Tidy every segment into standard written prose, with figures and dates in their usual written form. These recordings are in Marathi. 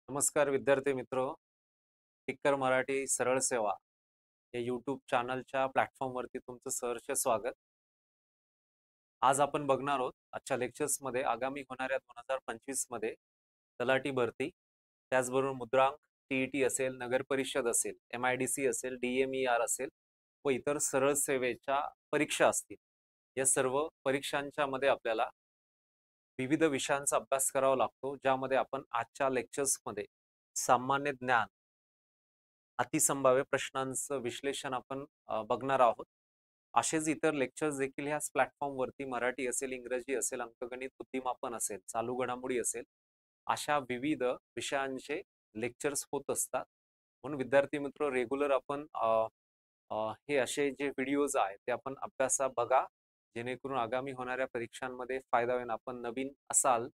नमस्कार विद्यार्थी मित्र. टिक्कर मराठी सरळ सेवा या यूट्यूब चॅनलच्या प्लॅटफॉर्मवरती तुमचं सहर्ष स्वागत. आज आपण बघणार आहोत आजच्या लेक्चर्समध्ये आगामी होणाऱ्या 2025 मध्ये तलाठी भरती, त्याचबरोबर मुद्रांक, टीईटी असेल, नगर परिषद असेल, MIDC असेल, DMER असेल व इतर सरळ सेवेच्या परीक्षा असतील. या सर्व परीक्षांच्या मध्ये आपल्याला विविध विषयांचा अभ्यास करावा लागतो, ज्यामध्ये आपण आजच्या लेक्चर्समध्ये सामान्य ज्ञान, अतिसंभाव्य प्रश्नांचं विश्लेषण आपण बघणार आहोत. असेच इतर लेक्चर्स देखील ह्याच प्लॅटफॉर्मवरती मराठी असेल, इंग्रजी असेल, अंकगणित, बुद्धिमापन असेल, चालू घडामोडी असेल, अशा विविध विषयांचे लेक्चर्स होत असतात. म्हणून विद्यार्थी मित्र, रेग्युलर आपण हे असे जे व्हिडिओज आहेत ते आपण अभ्यासा बघा, जेणेकरून आगामी होणाऱ्या परीक्षांमध्ये फायदा होईल. आपण नवीन असाल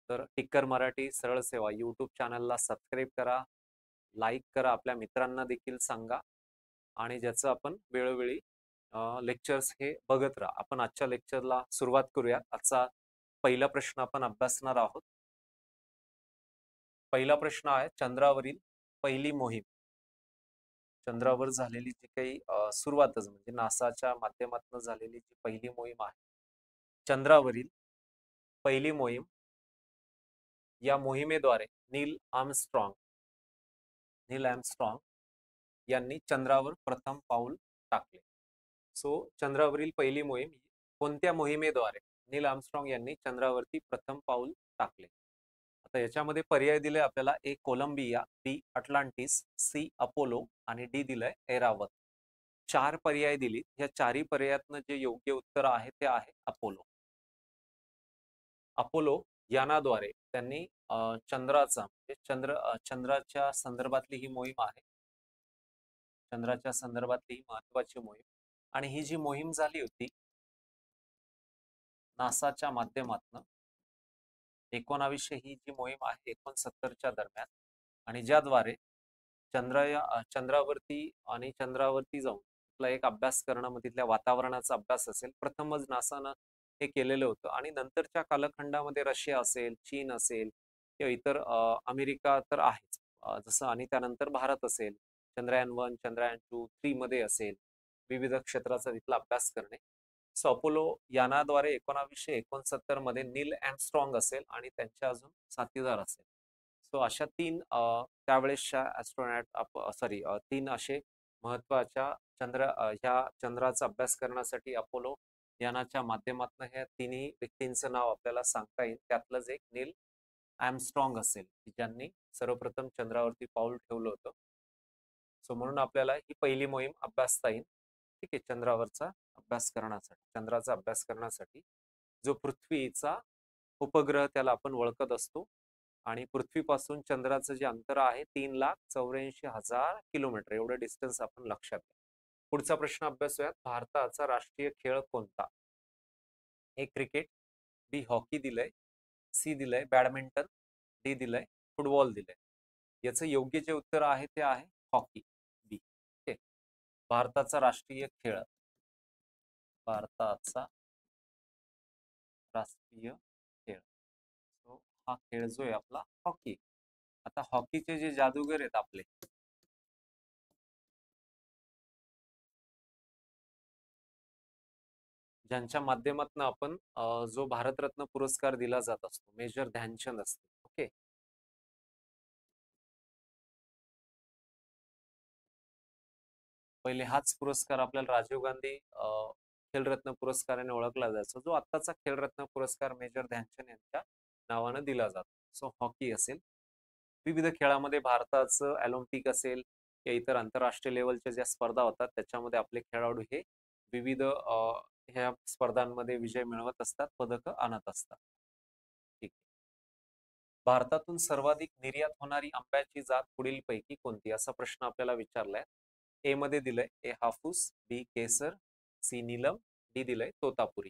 तर टिक्कर मराठी सरळ सेवा यूट्यूब चॅनलला सबस्क्राईब करा, लाईक करा, आपल्या मित्रांना देखील सांगा आणि ज्याचं आपण वेळोवेळी लेक्चर्स हे बघत राहा. आपण आजच्या लेक्चरला सुरुवात करूया. आजचा पहिला प्रश्न आपण अभ्यासणार आहोत. पहिला प्रश्न आहे, चंद्रावरील पहिली मोहीम. चंद्रावर झालेली जी काही सुरुवातच म्हणजे नासाच्या माध्यमातून झालेली जी पहिली मोहीम आहे, चंद्रावरील पहिली मोहीम, या मोहिमेद्वारे नील आर्मस्ट्रॉंग यांनी चंद्रावर प्रथम पाऊल टाकले. सो चंद्रावरील पहिली मोहीम कोणत्या मोहिमेद्वारे नील आर्मस्ट्रॉंग यांनी चंद्रावरती प्रथम पाऊल टाकले? आता याच्यामध्ये पर्याय दिले आपल्याला: ए कोलंबिया, बी अटलांटिस, सी अपोलो आणि डी दिलंय ऐरावत. 4 पर्याय दिली. या चारही पर्यायातनं जे योग्य उत्तर आहे ते आहे अपोलो. अपोलो यानाद्वारे त्यांनी चंद्राचा म्हणजे चंद्राच्या संदर्भातली ही मोहीम आहे. चंद्राच्या संदर्भातली ही महत्वाची मोहीम, आणि ही जी मोहीम झाली होती नासाच्या माध्यमातून 1900 ही जी मोहीम आहे 69च्या दरम्यान, आणि ज्याद्वारे चंद्रावरती जाऊन तिथला एक अभ्यास करणं, मग तिथल्या वातावरणाचा अभ्यास असेल, प्रथमच नासानं हे केलेलं होतं. आणि नंतरच्या कालखंडामध्ये रशिया असेल, चीन असेल किंवा इतर अमेरिका तर आहेच, जसं, आणि त्यानंतर भारत असेल, चंद्रयान-1, चंद्रयान-2, 3 मध्ये असेल, विविध क्षेत्राचा तिथला अभ्यास करणे. सो अपोलो यानाद्वारे 1969 मध्ये नील आर्मस्ट्रॉंग असेल आणि त्यांच्या अजून साथीदार असेल. सो अशा 3 त्यावेळेसच्या ॲस्ट्रोनॉट 3 असे महत्वाच्या ह्या चंद्राचा अभ्यास करण्यासाठी अपोलो यानाच्या माध्यमातून ह्या तिन्ही व्यक्तींचं नाव आपल्याला सांगता येईल. त्यातलंच एक नील आर्मस्ट्रॉंग असेल, की ज्यांनी सर्वप्रथम चंद्रावरती पाऊल ठेवलं होतं. सो म्हणून आपल्याला ही पहिली मोहीम अभ्यासता येईल. ठीक आहे, चंद्राचा अभ्यास करण्यासाठी जो पृथ्वीचा उपग्रह त्याला आपण ओळखत असतो, आणि पृथ्वीपासून चंद्राचं जे अंतर आहे 3,84,000 किलोमीटर, एवढं डिस्टन्स आपण लक्षात घ्या. पुढचा प्रश्न अभ्यासूयात. भारताचा राष्ट्रीय खेळ कोणता? ए क्रिकेट, बी हॉकी दिलंय, सी दिलंय बॅडमिंटन, डी दिलंय फुटबॉल दिलंय. याचं योग्य जे उत्तर आहे ते आहे हॉकी, बी. ओके, भारताचा राष्ट्रीय खेळ सो हा खेळ जो आहे आपला हॉकी. आता हॉकीचे जे जादूगर आहेत आपले, ज्यांच्या माध्यमातून आपण जो भारतरत्न पुरस्कार दिला जात असतो, मेजर ध्यानचंद असते. ओके, पहिले हाच पुरस्कार आपल्याला राजीव गांधी खेलरत्न पुरस्काराने ओळखला जायचा, जो आत्ताचा खेलरत्न पुरस्कार मेजर ध्यानचंद यांच्या नावानं दिला जातो. सो हॉकी असेल. विविध खेळामध्ये भारताचं ऑलिम्पिक असेल किंवा इतर आंतरराष्ट्रीय लेवलच्या ज्या स्पर्धा होतात त्याच्यामध्ये आपले खेळाडू हे विविध ह्या स्पर्धांमध्ये विजय मिळवत असतात, पदक आणत असतात. ठीक. भारतातून सर्वाधिक निर्यात होणारी आंब्याची जात पुढीलपैकी कोणती, असा प्रश्न आपल्याला विचारलाय. ए मध्ये दिलंय ए हापूस, बी केसर, सी नीलम, डी दिलंय तोतापुरी.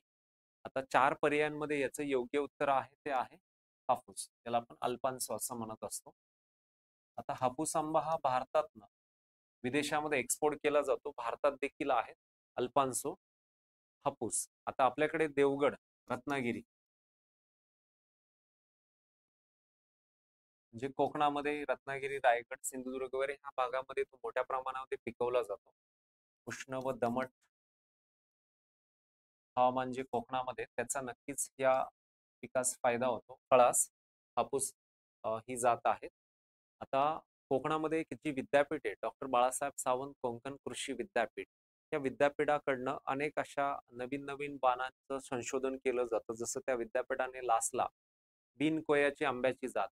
आता 4 पर्यायांमध्ये याचं योग्य उत्तर आहे ते आहे हापूस. त्याला आपण अल्फान्सो असं म्हणत असतो. आता हापूस आंबा हा भारतातनं विदेशामध्ये एक्सपोर्ट केला जातो. भारतात देखील आहे अल्फान्सो हापूस. आता आपल्याकडे देवगड, रत्नागिरी, म्हणजे कोकणामध्ये रत्नागिरी, रायगड, सिंधुदुर्ग वगैरे ह्या भागामध्ये तो मोठ्या प्रमाणामध्ये पिकवला जातो. उष्ण व दमट हवामान जे कोकणामध्ये, त्याचा नक्कीच या पिकास फायदा होतो. पळास, हापूस ही जात आहेत. आता कोकणामध्ये एक जी विद्यापीठ आहे, डॉक्टर बाळासाहेब सावंत कोकण कृषी विद्यापीठ, या विद्यापीठाकडनं अनेक अशा नवीन नवीन बाणांचं संशोधन केलं जातं. जसं त्या विद्यापीठाने लासला बिन कोयाची आंब्याची जात,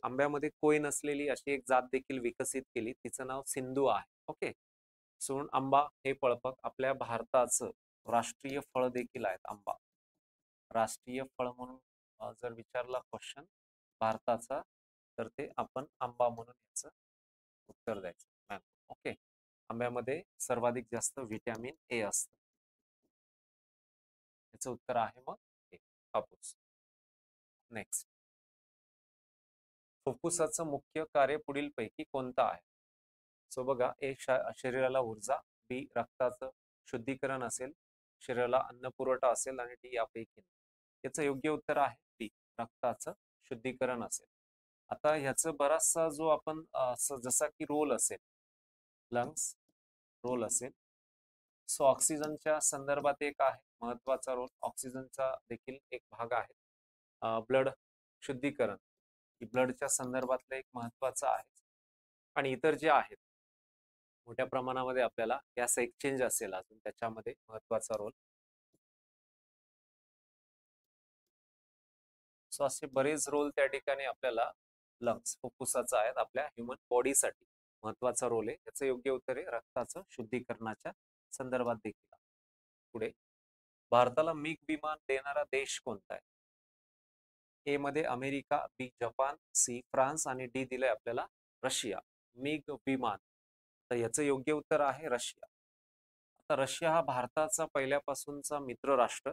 आंब्यामध्ये कोय नसलेली अशी एक जात देखील विकसित केली. तिचं नाव सिंधू आहे. ओके. सोन आंबा हे फळपक आपल्या भारताचं राष्ट्रीय फळ देखील आहेत. आंबा राष्ट्रीय फळ म्हणून जर विचारला क्वेश्चन भारताचा, तर ते आपण आंबा म्हणून याचं उत्तर द्यायचं. मॅंगो. ओके. आंब्यामध्ये सर्वाधिक जास्त व्हिटॅमिन ए असतं. याचं उत्तर आहे मग ए, कापूस. नेक्स्ट, फुफ्फुसाचं मुख्य कार्य पुढील पैकी कोणतं आहे? सो बघा, ए शरीराला ऊर्जा, बी रक्ताचं शुद्धीकरण असेल, शरीराला अन्न पुरवठा असेल आणि डी यापैकी नाही. याचं योग्य उत्तर आहे डी, रक्ताचं शुद्धीकरण असेल. आता ह्याचं बराचसा जो आपण जसा की रोल असेल, लंग्स रोल असेल, सो ऑक्सिजनच्या संदर्भात एक आहे महत्वाचा रोल, ऑक्सिजनचा देखील एक भाग आहे. ब्लड शुद्धीकरण ही ब्लडच्या संदर्भातलं एक महत्वाचं आहे. आणि इतर जे आहेत मोठ्या प्रमाणामध्ये आपल्याला गॅस एक्सचेंज असेल अजून त्याच्यामध्ये महत्वाचा रोल. सो असे बरेच रोल त्या ठिकाणी आपल्याला लंग्स फुफ्फुसाचा आहेत आपल्या ह्युमन बॉडीसाठी महत्वाचा रोल आहे. याचं योग्य उत्तर आहे रक्ताचं शुद्धीकरणाच्या संदर्भात देखील. पुढे, भारताला मिग विमान देणारा देश कोणता आहे? ए मध्ये अमेरिका, बी जपान, सी फ्रान्स आणि डी दिलंय आपल्याला रशिया. मिग विमान, तर याचं योग्य उत्तर आहे रशिया. आता रशिया हा भारताचा पहिल्यापासूनचा मित्र राष्ट्र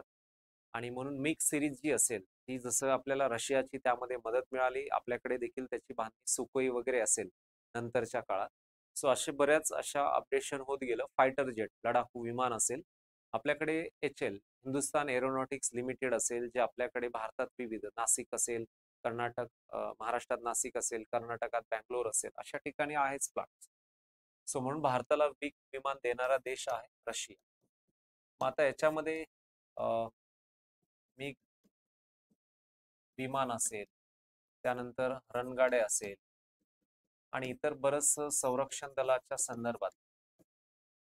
आणि म्हणून मिक्स सिरीज जी असेल ती, जसं आपल्याला रशियाची त्यामध्ये मदत मिळाली, आपल्याकडे देखील त्याची बांधणी सुकोई वगैरे असेल नंतरच्या काळात. सो असे बऱ्याच अशा अपडेशन होत गेलं. फायटर जेट लढाकू विमान असेल आपल्याकडे, HL हिंदुस्तान एरोनॉटिक्स लिमिटेड असेल, जे आपल्याकडे भारतात विविध नाशिक असेल, कर्नाटक महाराष्ट्रात नाशिक असेल, कर्नाटकात बँगलोर असेल, अशा ठिकाणी आहेच प्लांट. सो म्हणून भारताला विमान देणारा देश आहे रशिया. मग आता याच्यामध्ये मिग विमान असेल, त्यानंतर रणगाडे असेल आणि इतर बरंच संरक्षण दलाच्या संदर्भात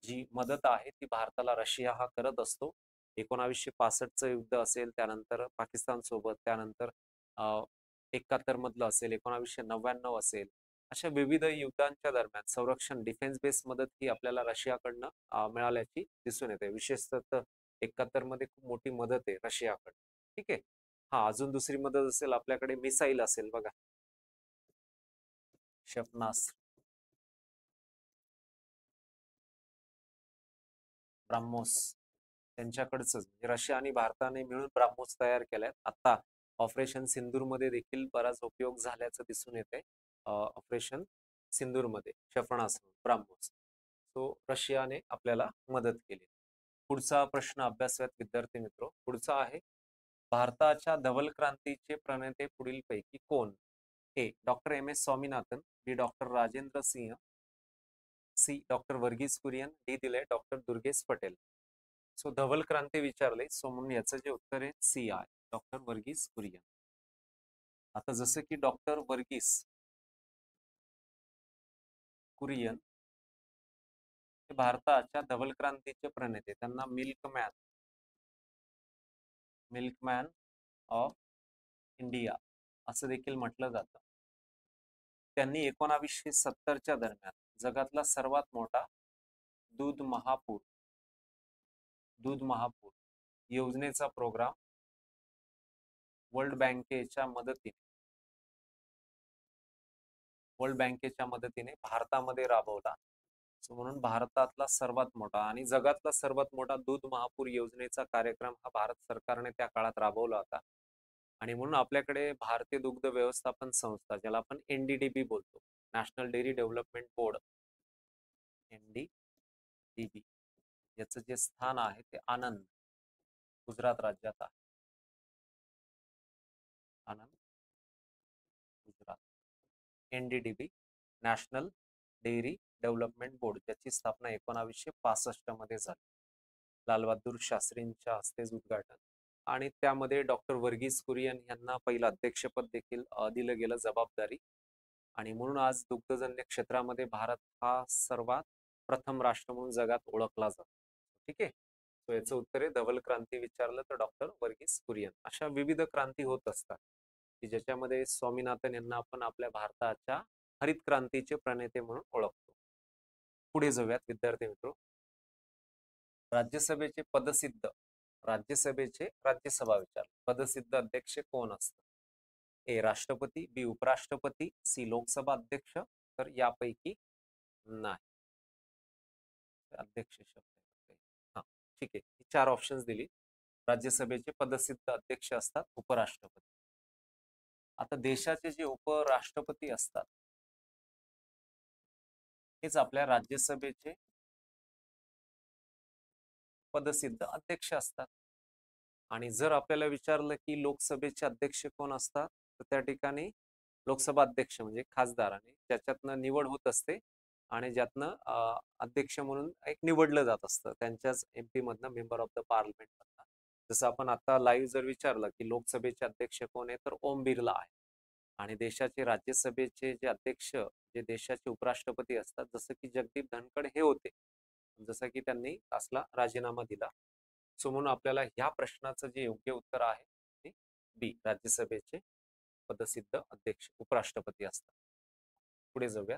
जी मदत आहे ती भारताला रशिया हा करत असतो. 1965चं युद्ध असेल, त्यानंतर पाकिस्तान सोबत, त्यानंतर 71 मधलं असेल, 1999 असेल, अशा विविध युद्धांच्या दरम्यान संरक्षण डिफेन्स बेस मदत ही आपल्याला रशियाकडनं मिळाल्याची दिसून येते. विशेषतः 71 मध्ये खूप मोठी मदत आहे रशियाकडनं. ठीक आहे. हा, अजून दुसरी मदत असेल आपल्याकडे, मिसाईल असेल बघा, क्षेपणास्त्र, ब्राह्मोस, त्यांच्याकडच म्हणजे रशिया आणि भारताने मिळून ब्राह्मोस तयार केल्यात. आता ऑपरेशन सिंदूर मध्ये देखील बराच उपयोग झाल्याचं दिसून येते. ऑपरेशन सिंदूर मध्ये क्षेपणास्त्र ब्राह्मोस, तो रशियाने आपल्याला मदत केली. पुढचा प्रश्न अभ्यासूयात विद्यार्थी मित्र. पुढचा आहे, भारताच्या धवल क्रांतीचे प्रणेते पुढील पैकी कोण? A doctor MS Swaminathan, B doctor Rajendra Singh, C doctor Verghese Kurien, D दिले डॉक्टर दुर्गेश पटेल. सो धवल क्रांती विचारले, सो म्हणून याचं जे उत्तर आहे सी आहे डॉक्टर वर्गीस कुरियन. आता जसं की डॉक्टर वर्गीस कुरियन हे भारताच्या धवल क्रांतीचे प्रणेते, त्यांना मिल्कमॅन ऑफ इंडिया असं देखील म्हटलं जातं. त्यांनी 1970च्या दरम्यान जगातला सर्वात मोठा दूध महापूर दूध महापूर योजनेचा प्रोग्राम वर्ल्ड बँकेच्या मदतीने भारतामध्ये राबवला. सो म्हणून भारतातला सर्वात मोठा आणि जगातला सर्वात मोठा दूध महापूर योजनेचा कार्यक्रम हा भारत सरकारने त्या काळात राबवला होता. आणि म्हणून आपल्याकडे भारतीय दुग्ध व्यवस्थापन संस्था, ज्याला आपण NDDB बोलतो, national dairy development board, NDDB, याचं जे स्थान आहे ते आनंद गुजरात राज्यात आहे. Anand Gujarat. NDDB, national dairy development board, ज्याची स्थापना 1965 मध्ये झाली. लालबहादूर शास्त्रींच्या हस्तेच उद्घाटन, आणि त्यामध्ये डॉक्टर वर्गीस कुरियन यांना पहिलं अध्यक्षपद देखील दिलं गेलं, जबाबदारी. आणि म्हणून आज दुग्धजन्य क्षेत्रामध्ये भारत हा सर्वात प्रथम राष्ट्र म्हणून जगात ओळखला जातो. ठीक आहे. तो याचं उत्तर आहे धवल क्रांती विचारलं तर डॉक्टर वर्गीस कुरियन. अशा विविध क्रांती होत असतात की ज्याच्यामध्ये स्वामीनाथन यांना आपण आपल्या भारताच्या हरित क्रांतीचे प्रणेते म्हणून ओळखतो. पुढे जाऊयात विद्यार्थी मित्र. राज्यसभेचे पदसिद्ध राज्यसभा विचार पदसिद्ध अध्यक्ष कोण असतात? ए राष्ट्रपती, बी उपराष्ट्रपती, सी लोकसभा अध्यक्ष, तर यापैकी नाही. अध्यक्ष शब्द हा ठीक आहे. चार ऑप्शन्स दिली. राज्यसभेचे पदसिद्ध अध्यक्ष असतात उपराष्ट्रपती. आता देशाचे जे उपराष्ट्रपती असतात हेच आपल्या राज्यसभेचे पदसिद्ध अध्यक्ष असतात. आणि जर आपल्याला विचारलं की लोकसभेचे अध्यक्ष कोण असतात, तर त्या ठिकाणी लोकसभा अध्यक्ष म्हणजे खासदार, आणि ज्याच्यातनं निवड होत असते आणि ज्यातनं अध्यक्ष म्हणून एक निवडलं जात असतं त्यांच्याच MP मधनं, मेंबर ऑफ द पार्लमेंट मधनं. जसं आपण आता लाईव्ह जर विचारलं की लोकसभेचे अध्यक्ष कोण आहे, तर ओम बिर्ला आहे. आणि देशाचे राज्यसभेचे जे अध्यक्ष, जे देशाचे उपराष्ट्रपती असतात, जसं की जगदीप धनखड हे होते, जसं की त्यांनी असला राजीनामा दिला. सो म्हणून आपल्याला ह्या प्रश्नाचं जे योग्य उत्तर आहे ते बी, राज्यसभेचे पदसिद्ध अध्यक्ष उपराष्ट्रपती असतात. पुढे जाऊया.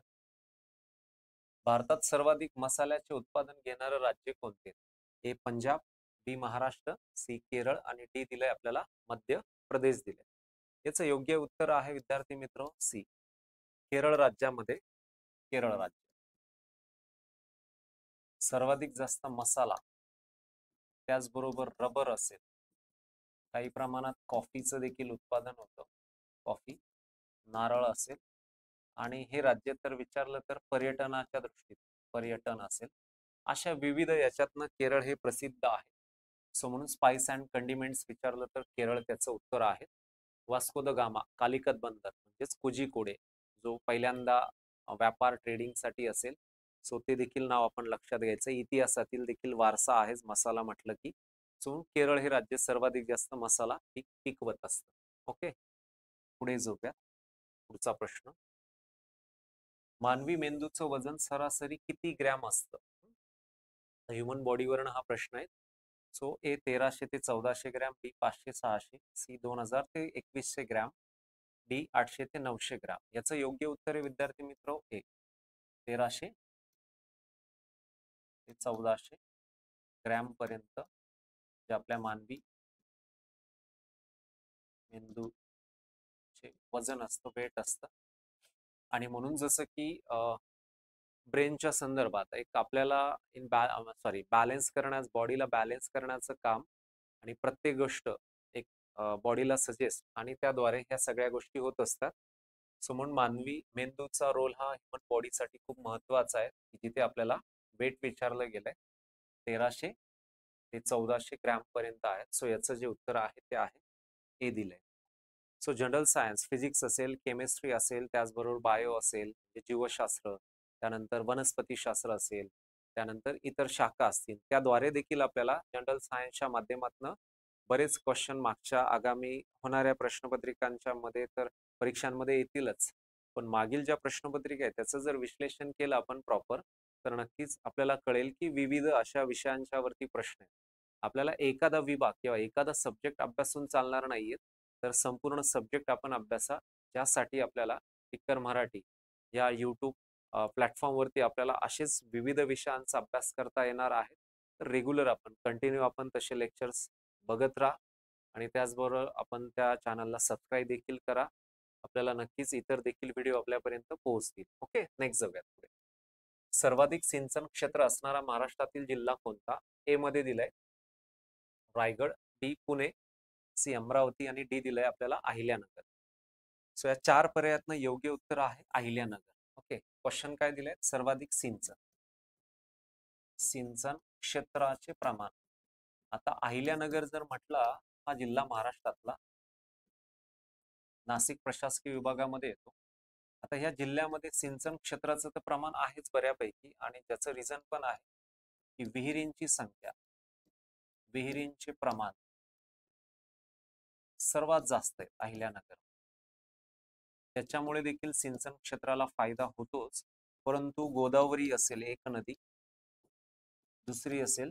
भारतात सर्वाधिक मसाल्याचे उत्पादन घेणारं राज्य कोणते? ए पंजाब, बी महाराष्ट्र, सी केरळ, आणि डी दिलंय आपल्याला मध्य प्रदेश दिले. याचं योग्य उत्तर आहे विद्यार्थी मित्र सी, केरळ राज्यामध्ये. केरळ राज्य सर्वाधिक जास्त मसाला, त्याचबरोबर रबर असेल, काही प्रमाणात कॉफीचं देखील उत्पादन होतं, कॉफी, नारळ असेल, आणि हे राज्य तर विचारलं तर पर्यटनाच्या दृष्टीने पर्यटन असेल, अशा विविध याच्यातनं केरळ हे प्रसिद्ध आहे. सो म्हणून स्पाइस अँड कंडिमेंट्स विचारलं तर केरळ त्याचं उत्तर आहे. वास्को द गामा, कालिकत बंदर म्हणजेच कोझिकोडे, जो पहिल्यांदा व्यापार ट्रेडिंगसाठी असेल, सो ते देखील नाव आपण लक्षात घ्यायचं. इतिहासातील देखील वारसा आहेच मसाला म्हटलं की. सो केरळ हे राज्य सर्वाधिक जास्त मसाला पिकवत असतं. ओके, पुढे जाऊया. पुढचा प्रश्न, मानवी मेंदूचं वजन सरासरी किती ग्रॅम असतं? ह्युमन बॉडीवरून हा प्रश्न आहे. सो ए 1300 ते 1400 ग्रॅम, बी 500-600, सी 2000 ते 2100 ग्रॅम, डी 800 ते 900 ग्रॅम. याचं योग्य उत्तर आहे विद्यार्थी मित्र ए 1300 ते 1400 ग्रॅम पर्यंत जे आपल्या मानवी मेंदूचे वजन असतं, वेट असतं. आणि म्हणून जसं की ब्रेनच्या संदर्भात एक आपल्याला बॅलन्स करण्यास, बॉडीला बॅलन्स करण्याचं काम, आणि प्रत्येक गोष्ट एक बॉडीला सजेस्ट, आणि त्याद्वारे ह्या सगळ्या गोष्टी होत असतात. सो म्हणून मानवी मेंदूचा रोल हा ह्युमन बॉडीसाठी खूप महत्वाचा आहे, की जिथे आपल्याला वेट विचारलं गेलंय 1300 ते 1400 ग्रॅम पर्यंत आहे. सो याचं जे उत्तर आहे ते आहे हे दिलंय. सो जनरल सायन्स, फिजिक्स असेल, केमिस्ट्री असेल, त्याचबरोबर बायो असेल, जीवशास्त्र, त्यानंतर वनस्पतीशास्त्र असेल, त्यानंतर इतर शाखा असतील, त्याद्वारे देखील आपल्याला जनरल सायन्सच्या माध्यमातून बरेच क्वेश्चन मागच्या आगामी होणाऱ्या प्रश्नपत्रिकांच्या मध्ये तर परीक्षांमध्ये येतीलच. पण मागील ज्या प्रश्नपत्रिका आहेत त्याचं जर विश्लेषण केलं आपण प्रॉपर, तर नक्कीच आपल्याला कळेल की विविध अशा विषयांच्या वरती प्रश्न आहेत. आपल्याला एखादा विभाग किंवा एखादा सब्जेक्ट अभ्यासून चालणार नाहीये, तर संपूर्ण सब्जेक्ट आपण अभ्यासा. ज्यासाठी आपल्याला टिक्कर मराठी या यूट्यूब प्लॅटफॉर्मवरती आपल्याला असेच विविध विषयांचा अभ्यास करता येणार आहे. तर रेग्युलर आपण कंटिन्यू आपण तसे लेक्चर्स बघत राहा, आणि त्याचबरोबर आपण त्या चॅनलला सबस्क्राईब देखील करा. आपल्याला नक्कीच इतर देखील व्हिडिओ आपल्यापर्यंत पोहोचतील. ओके, नेक्स्ट जाऊयात पुढे. सर्वाधिक सिंचन क्षेत्र असणारा महाराष्ट्रातील जिल्हा कोणता? ए मध्ये दिलाय रायगड, डी पुणे, सी अमरावती, आणि डी दिलंय आपल्याला अहिल्यानगर. सो या चार पर्यायातनं योग्य उत्तर आहे अहिल्यानगर. ओके, क्वेश्चन काय दिलंय? सर्वाधिक सिंचन क्षेत्राचे प्रमाण. आता अहिल्यानगर जर म्हटला, हा जिल्हा महाराष्ट्रातला नाशिक प्रशासकीय विभागामध्ये येतो. आता ह्या जिल्ह्यामध्ये सिंचन क्षेत्राचं तर प्रमाण आहेच बऱ्यापैकी, आणि त्याचं रिझन पण आहे की विहिरींची संख्या, विहिरींचे प्रमाण सर्वात जास्त आहे अहिल्यानगर. त्याच्यामुळे देखील सिंचन क्षेत्राला फायदा होतोच, परंतु गोदावरी असेल एक नदी, दुसरी असेल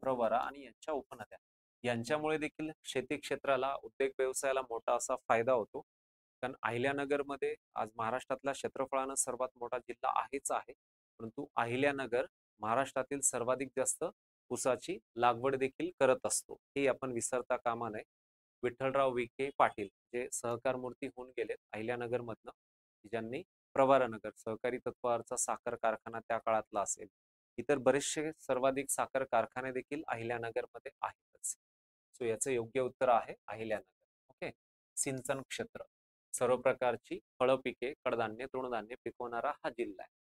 प्रवरा आणि यांच्या उपनद्या, यांच्यामुळे देखील शेती क्षेत्राला, उद्योग व्यवसायाला मोठा असा फायदा होतो. कारण अहिल्यानगरमध्ये आज महाराष्ट्रातल्या क्षेत्रफळानं सर्वात मोठा जिल्हा आहेच आहे, परंतु अहिल्यानगर महाराष्ट्रातील सर्वाधिक जास्त ऊसाची लागवड देखील करत असतो, हे आपण विसरता कामा नये. विठ्ठलराव विखे पाटील जे सहकार मूर्ती होऊन गेले अहिल्यानगरमधनं, ज्यांनी प्रवरानगर सहकारी तत्वावरचा साखर कारखाना त्या काळातला असेल, इतर बरेचसे सर्वाधिक साखर कारखाने देखील अहिल्यानगरमध्ये आहेतच. सो याचं योग्य उत्तर आहे अहिल्यानगर. ओके. सिंचन क्षेत्र, सर्व प्रकारची फळं पिके, कडधान्य, तृणधान्य पिकवणारा हा जिल्हा आहे.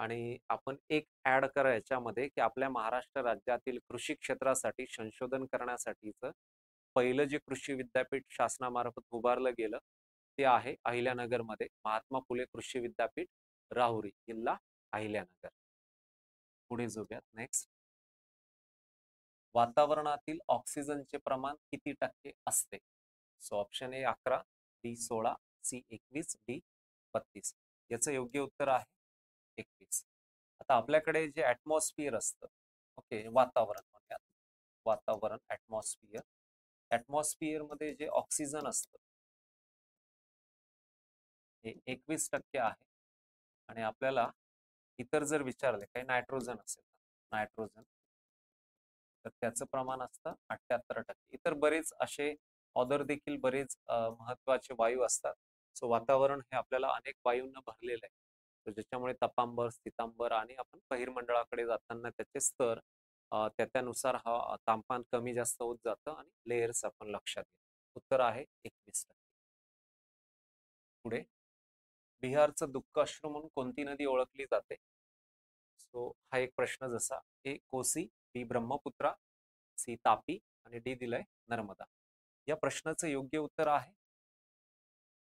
आणि आपण एक ऍड करा याच्यामध्ये की आपल्या महाराष्ट्र राज्यातील कृषी क्षेत्रासाठी संशोधन करण्यासाठीचं पहिलं जे कृषी विद्यापीठ शासनामार्फत उभारलं गेलं ते आहे अहिल्यानगरमध्ये, महात्मा फुले कृषी विद्यापीठ, राहुरी, जिल्हा अहिल्यानगर. पुढे जाऊयात. नेक्स्ट, वातावरणातील ऑक्सिजनचे प्रमाण किती टक्के असते? So option A 11, B 16, C 21, D 32. याचं योग्य उत्तर आहे 21. आता आपल्याकडे जे ऍटमॉस्फिअर असतं, ओके, वातावरण म्हणूयात, वातावरण ऍटमॉस्फिअर, ऍटमॉस्फिअर मध्ये जे ऑक्सिजन असतं हे 21% आहे. आणि आपल्याला इतर जर विचारले काही नायट्रोजन असेल, नायट्रोजन, तर त्याचं प्रमाण असतं 78%. इतर बरेच असे ऑदर देखील बरेच महत्वाचे वायू असतात. सो वातावरण हे आपल्याला अनेक वायूंना भरलेलं आहे, तर ज्याच्यामुळे तपांबर, स्थितांबर आणि आपण बहिर्मंडळाकडे जाताना त्याचे स्तर त्यानुसार हा तापमान कमी जास्त होत जातं आणि लेयर्स आपण लक्षात घेतो. उत्तर आहे 21%. पुढे, बिहारचं दुःख अश्रू म्हणून कोणती नदी ओळखली जाते? सो हा एक प्रश्न जसा, ए कोसी, बी ब्रह्मपुत्रा, सी तापी आणि डी दिलंय नर्मदा. या प्रश्नाचं योग्य उत्तर आहे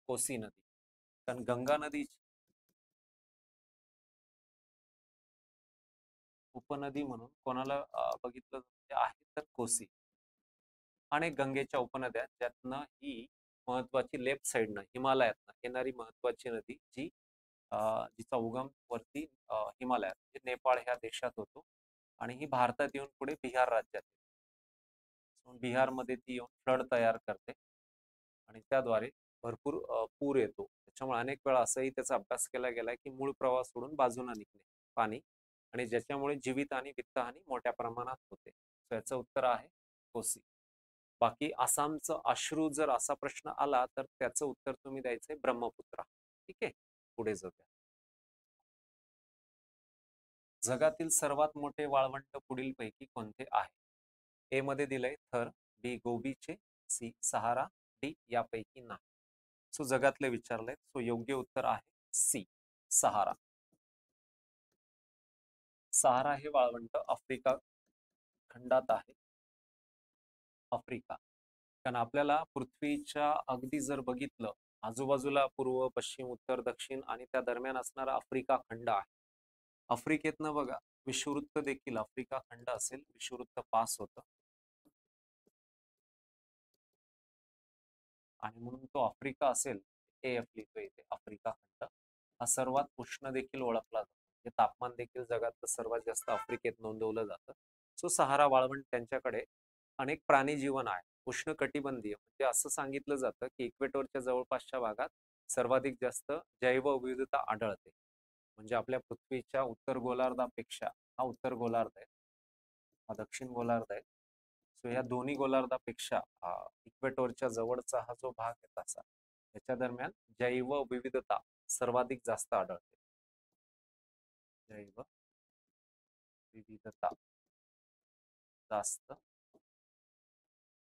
कोसी नदी. कारण गंगा नदी उपनदी म्हणून कोणाला बघितलं आहे तर कोसी. अनेक गंगेच्या उपनद्या, ज्यातनं ही महत्वाची लेफ्ट साइडनं हिमालयातनं येणारी महत्वाची नदी, जी जिचा उगम वरती हिमालयात म्हणजे नेपाळ ह्या देशात होतो आणि ही भारतात येऊन पुढे बिहार राज्यात येते. बिहारमध्ये ती येऊन फ्लड तयार करते आणि त्याद्वारे भरपूर पूर येतो. त्याच्यामुळे अनेक वेळा असंही त्याचा अभ्यास केला गेला की मूळ प्रवाह सोडून बाजूला निघणे पाणी, आणि ज्याच्यामुळे जीवित आणि वित्तहानी मोठ्या प्रमाणात होते. याचं उत्तर आहे कोसी. बाकी आसामचं अश्रू जर असा प्रश्न आला तर त्याचं उत्तर तुम्ही द्यायचंय ब्रह्मपुत्रा. ठीक आहे, पुढे जाऊया. जगातील सर्वात मोठे वाळवंट पुढीलपैकी कोणते आहे? ए मध्ये दिलंय थर, बी गोबीचे, सी सहारा, डी यापैकी नाही. सो जगातले विचारलंय, सो योग्य उत्तर आहे सी सहारा. सहारा हे वाळवंट आफ्रिका खंडात आहे. आफ्रिका, कारण आपल्याला पृथ्वीच्या अगदी जर बघितलं आजूबाजूला पूर्व, पश्चिम, उत्तर, दक्षिण आणि त्या दरम्यान असणारा आफ्रिका खंड आहे. आफ्रिकेतनं बघा विषुववृत्त देखील आफ्रिका खंड असेल, विषुववृत्त पास होतं आणि म्हणून तो आफ्रिका असेल, एफ लिहितो इथे आफ्रिका खंड. हा सर्वात उष्ण देखील ओळखला जातो, म्हणजे तापमान देखील जगात सर्वात जास्त आफ्रिकेत नोंदवलं जातं. सो सहारा वाळवंट त्यांच्याकडे अनेक प्राणी जीवन आहे, उष्ण कटिबंधीय, म्हणजे असं सांगितलं जातं की इक्वेटोरच्या जवळपासच्या भागात सर्वाधिक जास्त जैवविविधता आढळते. म्हणजे आपल्या पृथ्वीच्या उत्तर गोलार्धापेक्षा, हा उत्तर गोलार्ध आहे, हा दक्षिण गोलार्ध आहे, सो या दोन्ही गोलार्धापेक्षा इक्वेटोरच्या जवळचा हा जो भाग आहे तसा, त्याच्या दरम्यान जैव विविधता सर्वाधिक जास्त आढळते. जैव विविधता जास्त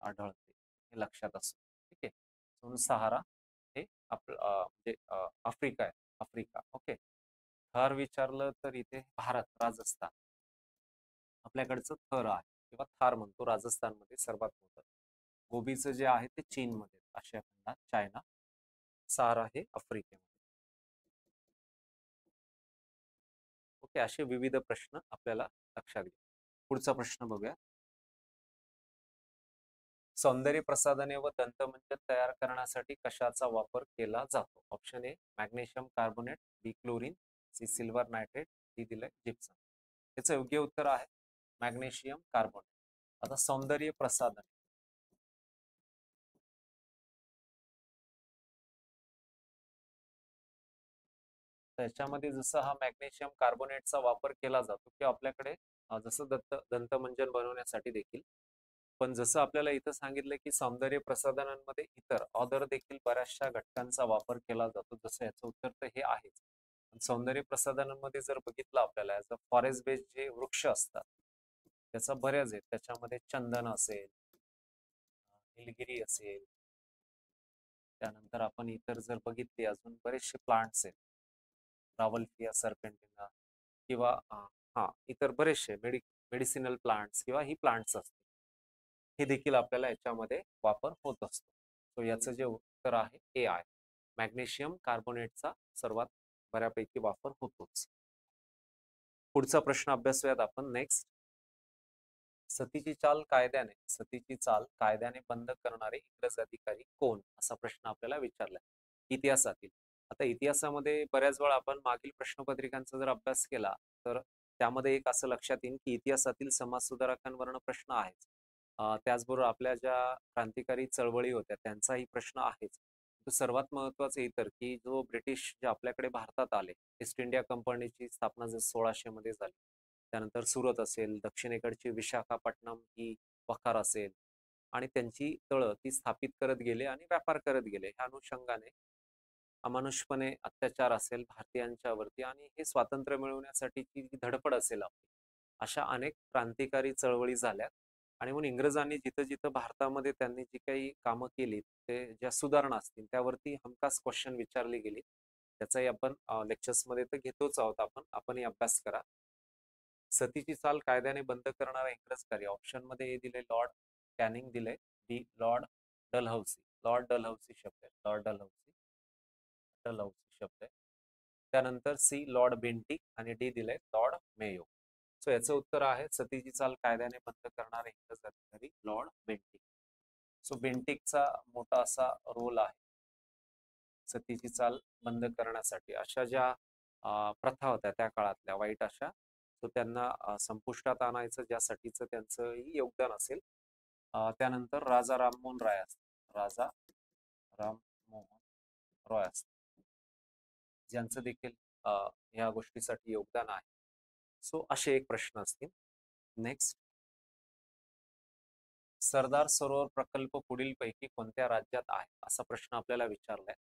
आढळते, हे लक्षात असो. ठीक आहे, म्हणून सहारा हे आपलं म्हणजे आफ्रिका आहे, आफ्रिका. ओके. थर विचारलं तर इथे भारत, राजस्थान आपल्याकडचं थर आहे, किंवा थार म्हणतो, राजस्थानमध्ये सर्वात मोठं. गोबीचं जे आहे ते चीनमध्ये, आशिया खंडात, चायना. सहारा हे आफ्रिकेमध्ये. ओके, असे विविध प्रश्न आपल्याला लक्षात घ्या. पुढचा प्रश्न बघूया. सौंदर्य प्रसाधने व दंतमंजन तयार करण्यासाठी कशाचा वापर केला जातो? Option A magnesium carbonate, B chlorine, C silver nitrate, D दिलंय जिप्सम. याचं योग्य उत्तर आहे मॅग्नेशियम कार्बोनेट. आता सौंदर्य प्रसाधन त्याच्यामध्ये जसं हा मॅग्नेशियम कार्बोनेटचा वापर केला जातो की आपल्याकडे जसं दंतमंजन बनवण्यासाठी देखील, पण जसं आपल्याला इथं सांगितलं की सौंदर्य प्रसाधनांमध्ये इतर ऑदर देखील बऱ्याचशा घटकांचा वापर केला जातो, जसं याचं उत्तर तर हे आहेच. सौंदर्य प्रसाधनांमध्ये जर बघितलं आपल्याला ॲज अ फॉरेस्ट बेस्ड जे वृक्ष असतात त्याचा बऱ्याच आहेत. त्याच्यामध्ये चंदन असेल, निलगिरी असेल, त्यानंतर आपण इतर जर बघितले अजून बरेचसे प्लांट्स आहेत, रावल्फिया सर्पेंटिना किंवा हा इतर बरेचसे मेडिसिनल प्लांट्स किंवा ही प्लांट्स असतील, हे देखील आपल्याला याच्यामध्ये वापर होत असतो. सो याचं जे उत्तर आहे ए आहे मॅग्नेशियम कार्बोनेटचा सर्वात बऱ्यापैकी वापर होतोच. पुढचा प्रश्न अभ्यासूयात आपण नेक्स्ट. सतीची चाल कायद्याने बंद करणारे इंग्रज अधिकारी कोण, असा प्रश्न आपल्याला विचारलाय इतिहासातील. आता इतिहासामध्ये बऱ्याच वेळा आपण मागील प्रश्नपत्रिकांचा जर अभ्यास केला तर त्यामध्ये एक असं लक्षात येईल की इतिहासातील समाज सुधारकांवरनं प्रश्न आहेच. त्याचबरोबर आपल्या ज्या क्रांतिकारी चळवळी होत्या त्यांचाही प्रश्न आहेच. तो सर्वात महत्वाचं इतर की जो ब्रिटिश जे आपल्याकडे भारतात आले, ईस्ट इंडिया कंपनीची स्थापना जर 1600 मध्ये झाली, त्यानंतर सुरत असेल, दक्षिणेकडची विशाखापट्टणम ही वखार असेल, आणि त्यांची तळं ती स्थापित करत गेले आणि व्यापार करत गेले. ह्या अनुषंगाने अमानुषपणे अत्याचार असेल भारतीयांच्यावरती आणि हे स्वातंत्र्य मिळवण्यासाठीची जी धडपड असेल आपली, अशा अनेक क्रांतिकारी चळवळी झाल्या. आणि म्हणून इंग्रजांनी जिथं जिथं भारतामध्ये त्यांनी जी काही कामं केली, ते ज्या सुधारणा असतील त्यावरती हमखास क्वेश्चन विचारली गेली. त्याचाही आपण लेक्चर्समध्ये तर घेतोच आहोत. आपणही अभ्यास करा. सतीची चाल कायद्याने बंद करणारा इंग्रजकारी, ऑप्शन मध्ये ए दिले लॉर्ड कॅनिंग दिले, बी लॉर्ड डलहौसी. लॉर्ड डलहौसी शब्द आहे, लॉर्ड डलहौसी शब्द आहे. त्यानंतर सी लॉर्ड बेंटिक आणि डी दिले लॉर्ड मेयो. सो याचं उत्तर आहे सतीची चाल कायद्याने बंद करणारे इंग्रज अधिकारी लॉर्ड बेंटिक. सो बेंटिकचा मोठा असा रोल आहे सतीची चाल बंद करण्यासाठी. अशा ज्या प्रथा होत्या त्या काळातल्या वाईट अशा, तो त्यांना संपुष्टात आणायचं ज्यासाठीचं त्यांचंही योगदान असेल. त्यानंतर राजा राममोहन राय असतात, राजा राममोहन रॉय असतात, ज्यांचं देखील या गोष्टीसाठी योगदान आहे. सो असे एक प्रश्न असतील. नेक्स्ट, सरदार सरोवर प्रकल्प पुढीलपैकी कोणत्या राज्यात आहे, असा प्रश्न आपल्याला विचारलाय.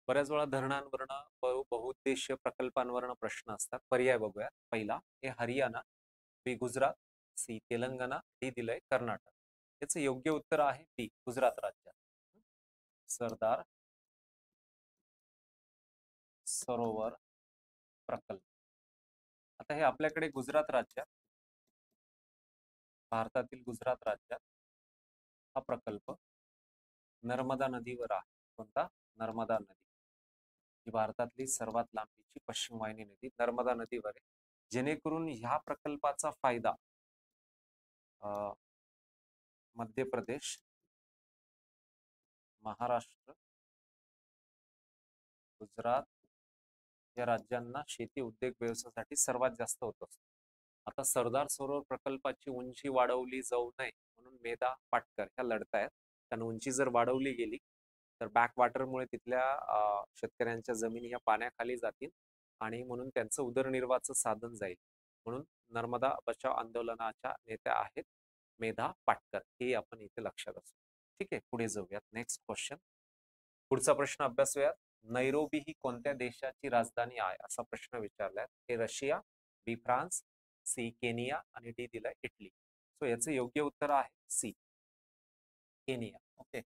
बऱ्याच वेळा धरणांवरनं बहुउद्देशीय प्रकल्पांवरनं प्रश्न असतात. पर्याय बघूया. पहिला हे हरियाणा, बी गुजरात, सी तेलंगणा, डी दिलंय कर्नाटक. याचं योग्य उत्तर आहे बी गुजरात राज्यात. सरदार सरोवर प्रकल्प. आता हे आपल्याकडे गुजरात राज्यात, भारतातील गुजरात राज्यात हा प्रकल्प नर्मदा नदीवर आहे. कोणता? नर्मदा नदी, ही भारतातली सर्वात लांबीची पश्चिम वाहिनी नदी नर्मदा नदीवर आहे. जेणेकरून ह्या प्रकल्पाचा फायदा मध्य प्रदेश, महाराष्ट्र, गुजरात या राज्यांना शेती उद्योग व्यवसायासाठी सर्वात जास्त होत असतो. आता सरदार सरोवर प्रकल्पाची उंची वाढवली जाऊ नये म्हणून मेधा पाटकर ह्या लढतायत. कारण उंची जर वाढवली गेली तर बॅकवॉटरमुळे तिथल्या शेतकऱ्यांच्या जमिनी ह्या पाण्याखाली जातील आणि म्हणून त्यांचं उदरनिर्वाहाचं साधन जाईल. म्हणून नर्मदा बचाव आंदोलनाच्या नेत्या आहेत मेधा पाटकर, हे आपण इथे लक्षात असू. ठीक आहे, पुढे जाऊयात. Next question. पुढचा प्रश्न अभ्यासूयात. नैरोबी ही कोणत्या देशाची राजधानी आहे, असा प्रश्न विचारलाय. हे रशिया, बी फ्रान्स, सी केनिया आणि डी दिलाय इटली. सो याचं योग्य उत्तर आहे सी केनिया. ओके,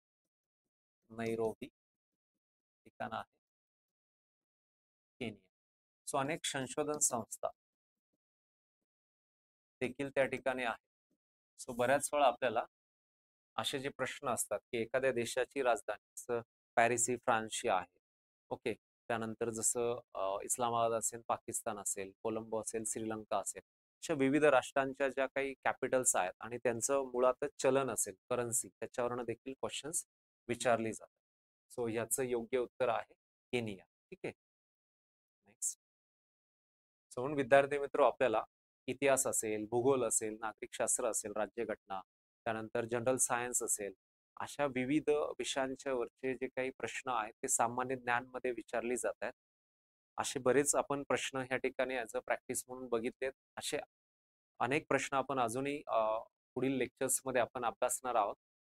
नैरोबी ठिकाण आहे केनिया. सो अनेक संशोधन संस्था देखील त्या ठिकाणी आहेत. सो बऱ्याच वेळा आपल्याला असे जे प्रश्न असतात की एखाद्या देशाची राजधानी, जसं पॅरिस ही फ्रान्सची आहे, ओके, त्यानंतर जसं इस्लामाबाद असेल, पाकिस्तान असेल, कोलंबो असेल, श्रीलंका असेल, अशा विविध राष्ट्रांच्या ज्या काही कॅपिटल्स आहेत आणि त्यांचं मुळातच चलन असेल, करन्सी, त्याच्यावरनं देखील क्वेश्चन्स विचारली जातात. सो ह्याचं योग्य उत्तर आहे केनिया. ठीक आहे. नेक्स्ट. सो म्हणून विद्यार्थी मित्र, आपल्याला इतिहास असेल, भूगोल असेल, नागरिकशास्त्र असेल, राज्यघटना, त्यानंतर जनरल सायन्स असेल, अशा विविध विषयांच्या वरचे जे काही प्रश्न आहेत ते सामान्य ज्ञानमध्ये विचारले जात आहेत. असे बरेच आपण प्रश्न ह्या ठिकाणी ॲज अ प्रॅक्टिस म्हणून बघितलेत. असे अनेक प्रश्न आपण अजूनही पुढील लेक्चर्समध्ये आपण अभ्यासणार आहोत.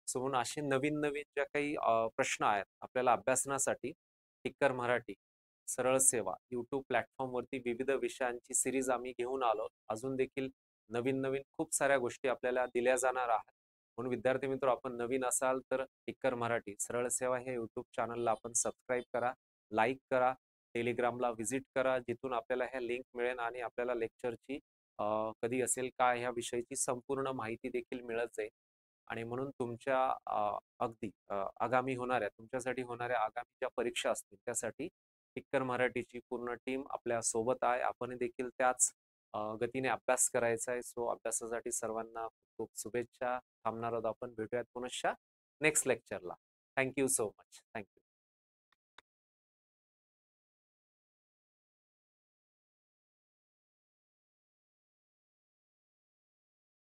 सो म्हणून असे नवीन-नवीन ज्या काही प्रश्न आहेत आपल्याला अभ्यासण्यासाठी टिक्कर मराठी, सरळ सेवा YouTube प्लॅटफॉर्मवरती विविध विषयांची सीरीज आम्ही घेऊन आलो. अजून देखील नवीन-नवीन खूप साऱ्या गोष्टी आपल्याला दिल्या जाणार आहेत. म्हणून विद्यार्थी मित्र, आपण नवीन असाल तर टिक्कर मराठी, सरळ सेवा हे YouTube चॅनलला आपण सबस्क्राईब करा, लाईक करा, टेलिग्रामला व्हिजिट करा, जिथून आपल्याला ह्या लिंक मिळेल आणि आपल्याला लेक्चरची कधी असेल का ह्या विषयीची संपूर्ण माहिती देखील मिळत जाईल. आणि म्हणून तुमच्या अगदी आगामी होणाऱ्या, तुमच्यासाठी होणाऱ्या आगामी ज्या परीक्षा असतील त्यासाठी टिक्कर मराठीची पूर्ण टीम आपल्या सोबत आहे. आपण देखील त्याच गतीने अभ्यास करायचा आहे. सो अभ्यासासाठी सर्वांना खूप शुभेच्छा. थांबणार आहोत आपण. भेटूयात पुनश्च नेक्स्ट लेक्चरला. Thank you so much. Thank you.